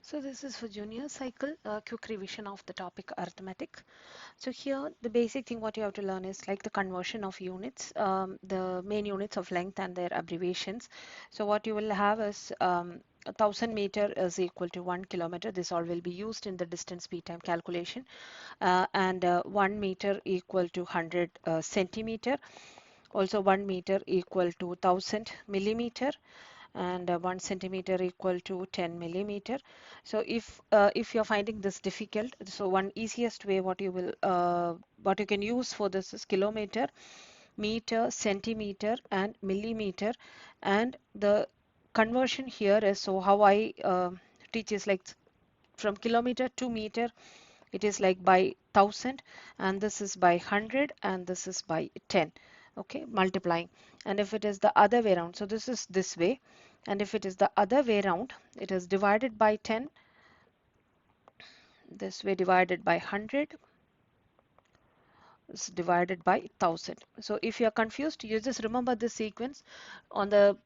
So this is for junior cycle, quick revision of the topic arithmetic. So here the basic thing what you have to learn is like the conversion of units, the main units of length and their abbreviations. So what you will have is 1,000 meter is equal to 1 kilometer. This all will be used in the distance speed time calculation. And 1 meter equal to 100 centimeter. Also 1 meter equal to 1,000 millimeter, and 1 centimeter equal to 10 millimeter. So if you're finding this difficult, so one easiest way what you can use for this is kilometer, meter, centimeter, and millimeter. And the conversion here is, so how I teach is like from kilometer to meter, it is like by 1,000, and this is by 100, and this is by 10. Okay, multiplying. And if it is the other way around, so this is this way, and if it is the other way around, it is divided by 10, this way divided by 100, is divided by 1,000. So if you are confused, you just remember this sequence on the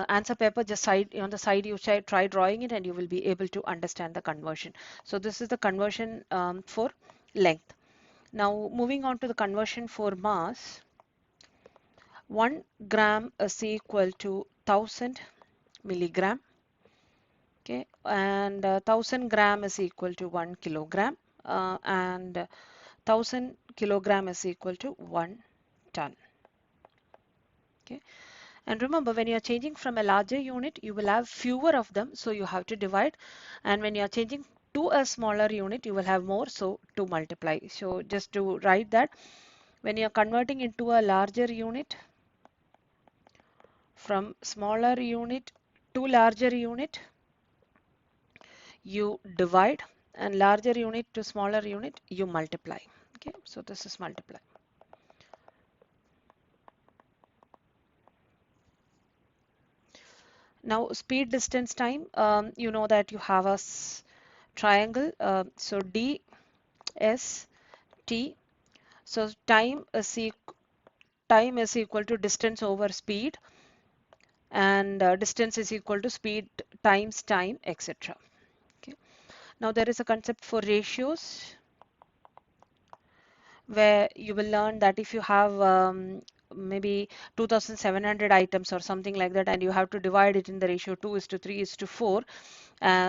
answer paper. Just on the side you try drawing it, and you will be able to understand the conversion. So this is the conversion for length. Now moving on to the conversion for mass. 1 gram is equal to 1,000 milligram. Okay, and 1,000 gram is equal to 1 kilogram, and 1,000 kilogram is equal to 1 ton. Okay, and remember, when you are changing from a larger unit, you will have fewer of them, so you have to divide. And when you are changing to a smaller unit, you will have more, so to multiply. So just to write that, when you are converting into a larger unit, from smaller unit to larger unit, you divide, and larger unit to smaller unit, you multiply. Okay, so this is multiply. Now speed, distance, time, you know that you have a triangle, so D, S, T. So time is equal to distance over speed, and distance is equal to speed times time, etc. Okay. Now there is a concept for ratios, where you will learn that if you have maybe 2,700 items or something like that, and you have to divide it in the ratio 2:3:4,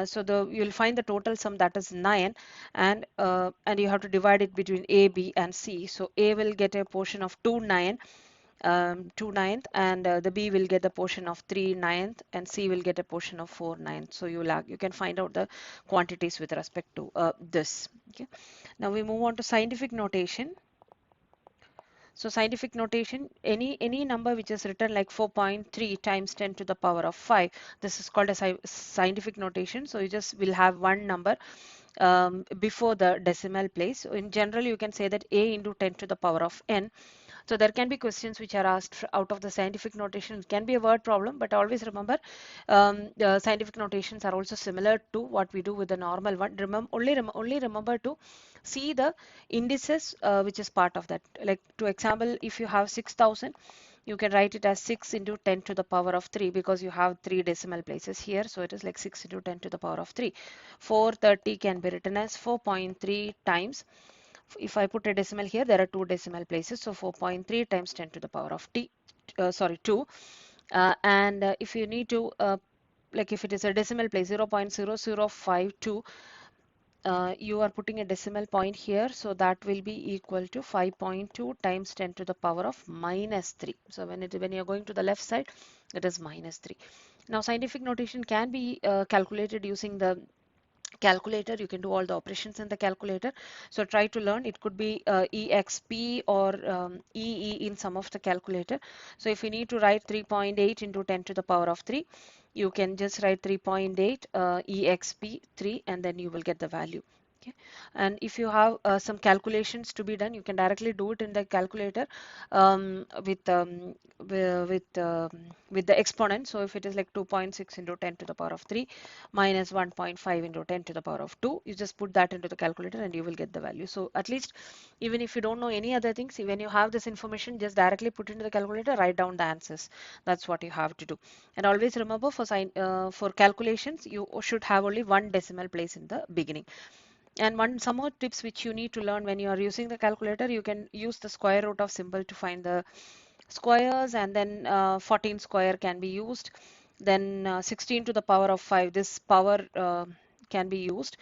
so you'll find the total sum, that is 9, and you have to divide it between A, B, and C. So A will get a portion of 2 ninth, and the B will get the portion of 3 ninth, and C will get a portion of 4 ninth. So you can find out the quantities with respect to this. Okay. Now we move on to scientific notation. So scientific notation, any number which is written like 4.3 times 10 to the power of 5, this is called a scientific notation. So you just will have one number before the decimal place. So in general, you can say that a into 10 to the power of n. So there can be questions which are asked out of the scientific notation. It can be a word problem, but always remember, the scientific notations are also similar to what we do with the normal one. Only remember to see the indices which is part of that. Like to example, if you have 6,000, you can write it as 6 into 10 to the power of 3, because you have 3 decimal places here. So it is like 6 into 10 to the power of 3. 430 can be written as 4.3 times. If I put a decimal here, there are 2 decimal places. So 4.3 times 10 to the power of 2. And if you need to, like if it is a decimal place, 0.0052, you are putting a decimal point here, so that will be equal to 5.2 times 10 to the power of -3. So when you're going to the left side, it is -3. Now scientific notation can be calculated using the calculator. You can do all the operations in the calculator. So try to learn. It could be exp or EE in some of the calculator. So if you need to write 3.8 into 10 to the power of 3, you can just write 3.8 exp 3, and then you will get the value. Okay. And if you have some calculations to be done, you can directly do it in the calculator um, with um, wi- with um, with the exponent. So if it is like 2.6 into 10 to the power of 3 minus 1.5 into 10 to the power of 2, you just put that into the calculator and you will get the value. So at least even if you don't know any other things, when you have this information, just directly put into the calculator, write down the answers. That's what you have to do. And always remember, for calculations, you should have only one decimal place in the beginning. And some more tips which you need to learn when you are using the calculator, you can use the square root of symbol to find the squares, and then 14 square can be used. Then 16 to the power of 5, this power can be used,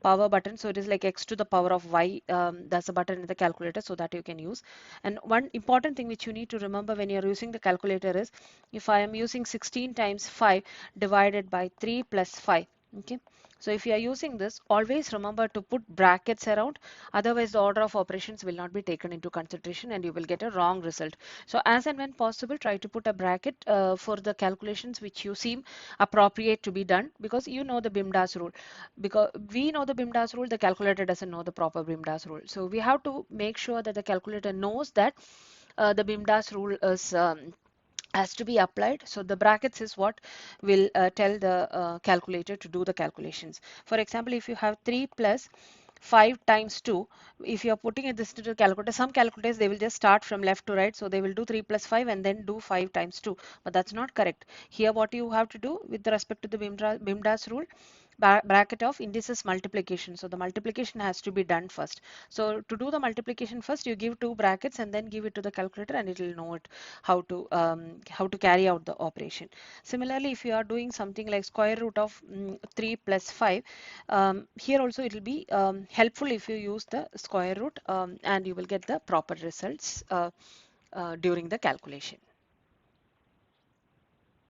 power button. So it is like x to the power of y. That's a button in the calculator, so that you can use. And one important thing which you need to remember when you're using the calculator is, if I am using 16 times 5 divided by 3 plus 5. Okay, so if you are using this, always remember to put brackets around, otherwise the order of operations will not be taken into consideration and you will get a wrong result. So as and when possible, try to put a bracket for the calculations which you seem appropriate to be done, because you know the BIMDAS rule. Because we know the BIMDAS rule, the calculator doesn't know the proper BIMDAS rule. So we have to make sure that the calculator knows that the BIMDAS rule is has to be applied. So the brackets is what will tell the calculator to do the calculations. For example, if you have 3 plus 5 times 2, if you are putting it this into the calculator, some calculators they will just start from left to right, so they will do 3 plus 5 and then do 5 times 2, but that's not correct. Here what you have to do with respect to the BIMDAS rule, bracket of indices multiplication. So the multiplication has to be done first. So to do the multiplication first, you give two brackets and then give it to the calculator, and it will know it how to carry out the operation. Similarly, if you are doing something like square root of 3 plus 5, here also it will be helpful if you use the square root, and you will get the proper results during the calculation.